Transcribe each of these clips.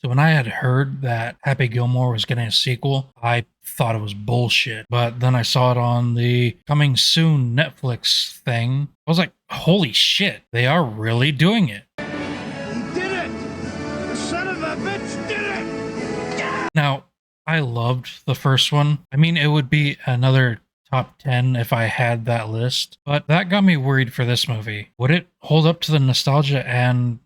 So when I had heard that Happy Gilmore was getting a sequel, I thought it was bullshit. But then I saw it on the coming soon Netflix thing. I was like, holy shit, they are really doing it. He did it! The son of a bitch did it! Now, I loved the first one. I mean, it would be another top 10 if I had that list, but that got me worried for this movie. Would it hold up to the nostalgia, and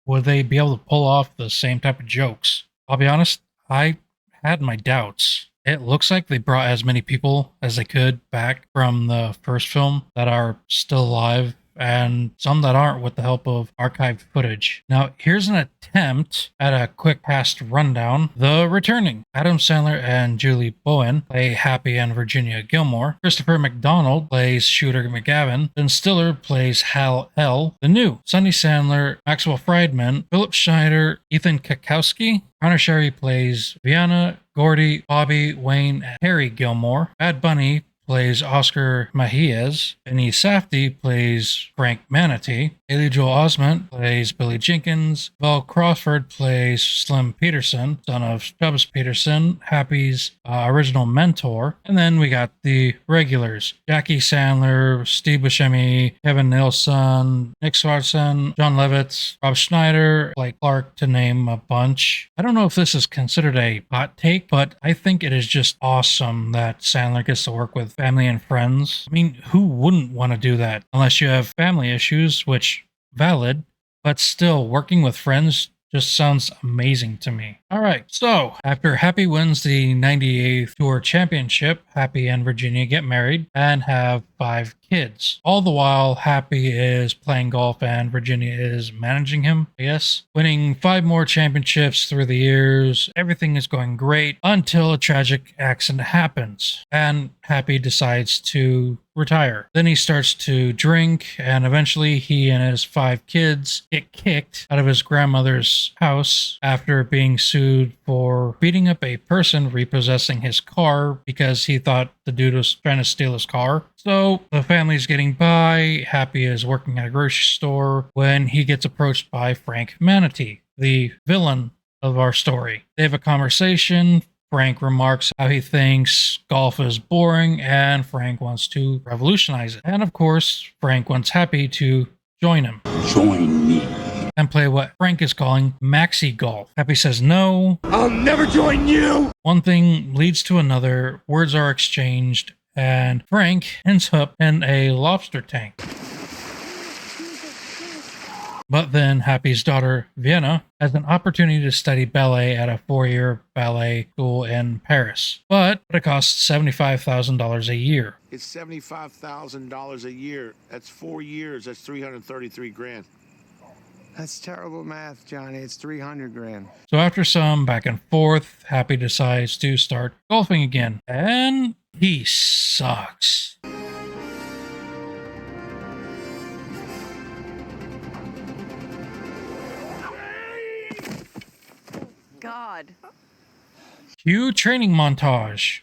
would they be able to pull off the same type of jokes? I'll be honest, I had my doubts. It looks like they brought as many people as they could back from the first film that are still alive, and some that aren't with the help of archived footage. Now, here's an attempt at a quick past rundown. The returning Adam Sandler and Julie Bowen play Happy and Virginia Gilmore. Christopher McDonald plays Shooter McGavin. Ben Stiller plays Hal L. The new Sonny Sandler, Maxwell Friedman, Philip Schneider, Ethan Kakowski. Connor Sherry plays Vienna, Gordy, Bobby, Wayne, and Harry Gilmore. Bad Bunny plays Oscar Mejias. Benny Safdie plays Frank Manatee. Haley Joel Osment plays Billy Jenkins. Val Crawford plays Slim Peterson, son of Stubbs Peterson, Happy's original mentor. And then we got the regulars: Jackie Sandler, Steve Buscemi, Kevin Nilsson, Nick Swartzen, John Lovitz, Rob Schneider, Blake Clark, to name a bunch. I don't know if this is considered a hot take, but I think it is just awesome that Sandler gets to work with family and friends. I mean, who wouldn't want to do that? Unless you have family issues, which valid, but still, working with friends just sounds amazing to me. All right, so after Happy wins the 98th Tour Championship, Happy and Virginia get married and have 5 kids. All the while, Happy is playing golf and Virginia is managing him, I guess. Winning 5 more championships through the years. Everything is going great until a tragic accident happens, and Happy decides to retire. Then he starts to drink, and eventually he and his 5 kids get kicked out of his grandmother's house after being sued for beating up a person repossessing his car because he thought the dude was trying to steal his car. So the family's getting by. Happy is working at a grocery store when he gets approached by Frank Manatee, the villain of our story. They have a conversation. Frank remarks how he thinks golf is boring and Frank wants to revolutionize it. And of course, Frank wants Happy to join him. Join me. And play what Frank is calling Maxi Golf. Happy says no. I'll never join you! One thing leads to another, words are exchanged, and Frank ends up in a lobster tank. But then Happy's daughter, Vienna, has an opportunity to study ballet at a 4-year ballet school in Paris. But it costs $75,000 a year. It's $75,000 a year. That's 4 years. That's 333 grand. That's terrible math, Johnny. It's 300 grand. So after some back and forth, Happy decides to start golfing again. And he sucks. God. Cue training montage.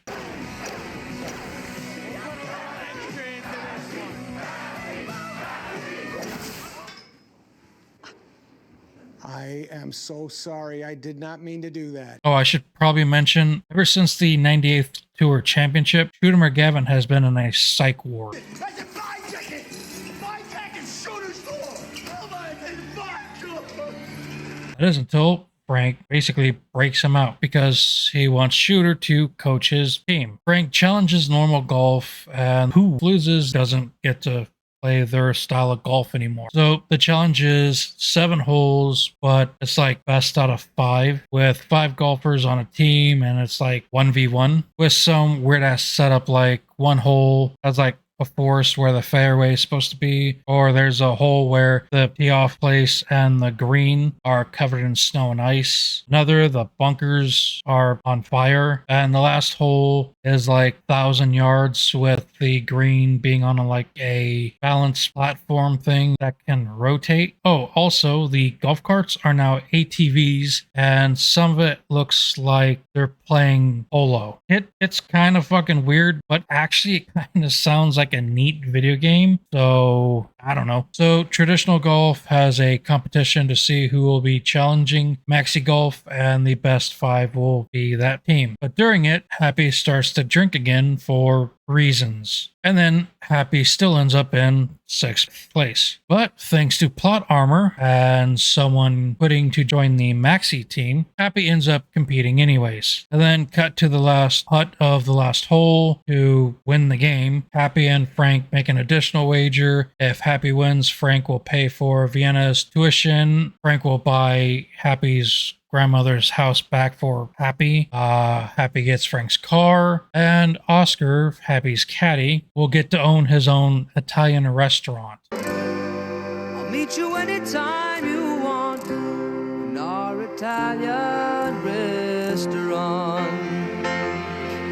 I am so sorry. I did not mean to do that. Oh, I should probably mention, ever since the 98th Tour Championship, Shooter McGavin has been in a psych ward. That's a fine jacket! Fine jacket, shooter's door! Oh my God! It is until Frank basically breaks him out because he wants Shooter to coach his team. Frank challenges normal golf, and who loses doesn't get to play their style of golf anymore. So the challenge is 7 holes, but it's like best out of 5 with 5 golfers on a team, and it's like 1v1 with some weird ass setup, like one hole has like a forest where the fairway is supposed to be, or there's a hole where the tee off place and the green are covered in snow and ice. Another, the bunkers are on fire, and the last hole is like 1,000 yards with the green being on like a balance platform thing that can rotate. Oh, also the golf carts are now ATVs, and some of it looks like they're playing polo. It's kind of fucking weird, but actually it kind of sounds like like a neat video game. So I don't know. So Traditional Golf has a competition to see who will be challenging Maxi Golf, and the best 5 will be that team. But during it, Happy starts to drink again for reasons. And then Happy still ends up in 6th place. But thanks to plot armor and someone quitting to join the Maxi team, Happy ends up competing anyways. And then cut to the last putt of the last hole to win the game. Happy and Frank make an additional wager. If Happy wins, Frank will pay for Vienna's tuition. Frank will buy Happy's grandmother's house back for Happy. Happy gets Frank's car, and Oscar, Happy's caddy, will get to own his own Italian restaurant. I'll meet you anytime you want in our Italian restaurant.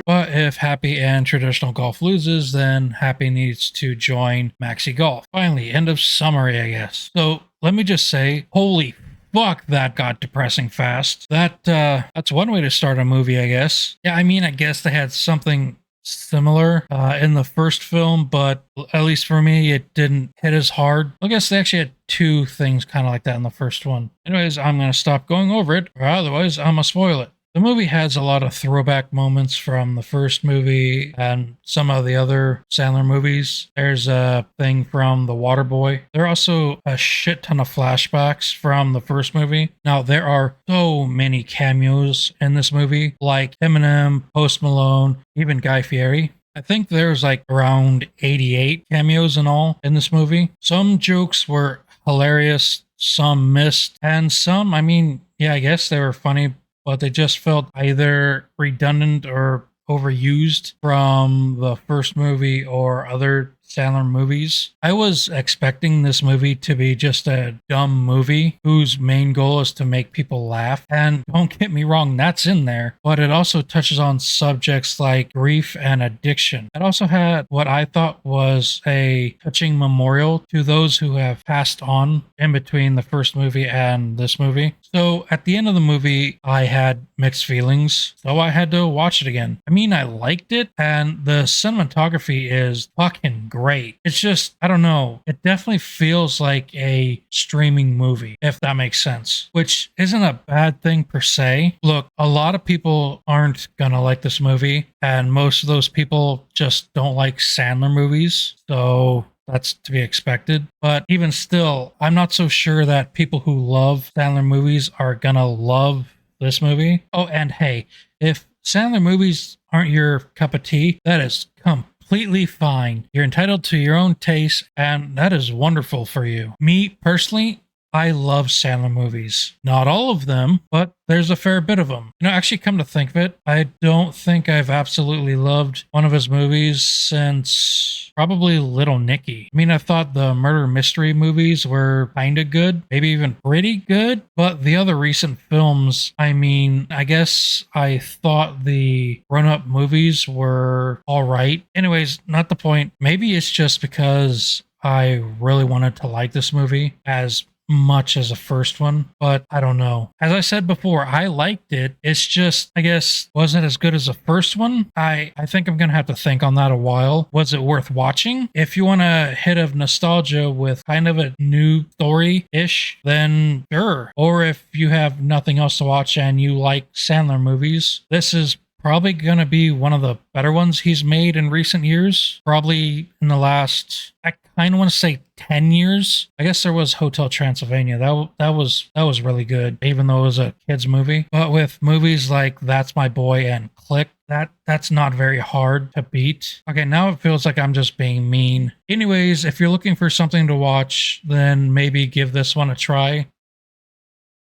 But if Happy and Traditional Golf loses, then Happy needs to join Maxi Golf. Finally, end of summary, I guess. So let me just say, holy fuck, that got depressing fast. That's one way to start a movie, I guess. Yeah, I mean, I guess they had something similar in the first film, but at least for me, it didn't hit as hard. I guess they actually had 2 things kind of like that in the first one. Anyways, I'm going to stop going over it, or otherwise I'm going to spoil it. The movie has a lot of throwback moments from the first movie and some of the other Sandler movies. There's a thing from The Waterboy. There are also a shit ton of flashbacks from the first movie. Now, there are so many cameos in this movie, like Eminem, Post Malone, even Guy Fieri. I think there's like around 88 cameos in all in this movie. Some jokes were hilarious, some missed, and some, I mean, yeah, I guess they were funny, but they just felt either redundant or overused from the first movie or other Sandler movies. I was expecting this movie to be just a dumb movie whose main goal is to make people laugh. And don't get me wrong, that's in there, but it also touches on subjects like grief and addiction. It also had what I thought was a touching memorial to those who have passed on in between the first movie and this movie. So at the end of the movie, I had mixed feelings, so I had to watch it again. I mean, I liked it, and the cinematography is fucking great. It's just, I don't know, it definitely feels like a streaming movie, if that makes sense, which isn't a bad thing per se. Look, a lot of people aren't gonna like this movie, and most of those people just don't like Sandler movies, so that's to be expected. But even still, I'm not so sure that people who love Sandler movies are gonna love this movie. Oh, and hey, if Sandler movies aren't your cup of tea, that is completely fine. You're entitled to your own taste, and that is wonderful for you. Me personally, I love Sandler movies. Not all of them, but there's a fair bit of them. You know, actually, come to think of it, I don't think I've absolutely loved one of his movies since probably Little Nicky. I mean, I thought the murder mystery movies were kind of good, maybe even pretty good, but the other recent films, I mean, I guess I thought the grown-up movies were all right. Anyways, not the point. Maybe it's just because I really wanted to like this movie as much as the first one, but I don't know. As I said before, I liked it. It's just, I guess, wasn't as good as the first one. I think I'm gonna have to think on that a while. Was it worth watching? If you want a hit of nostalgia with kind of a new story-ish, then sure. Or if you have nothing else to watch and you like Sandler movies, this is probably going to be one of the better ones he's made in recent years. Probably in the last, I kind of want to say 10 years. I guess there was Hotel Transylvania. That was really good, even though it was a kid's movie. But with movies like That's My Boy and Click, that's not very hard to beat. Okay, now it feels like I'm just being mean. Anyways, if you're looking for something to watch, then maybe give this one a try.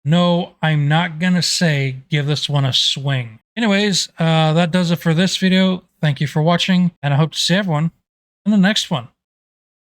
No, I'm not going to say give this one a swing. Anyways, that does it for this video. Thank you for watching, and I hope to see everyone in the next one.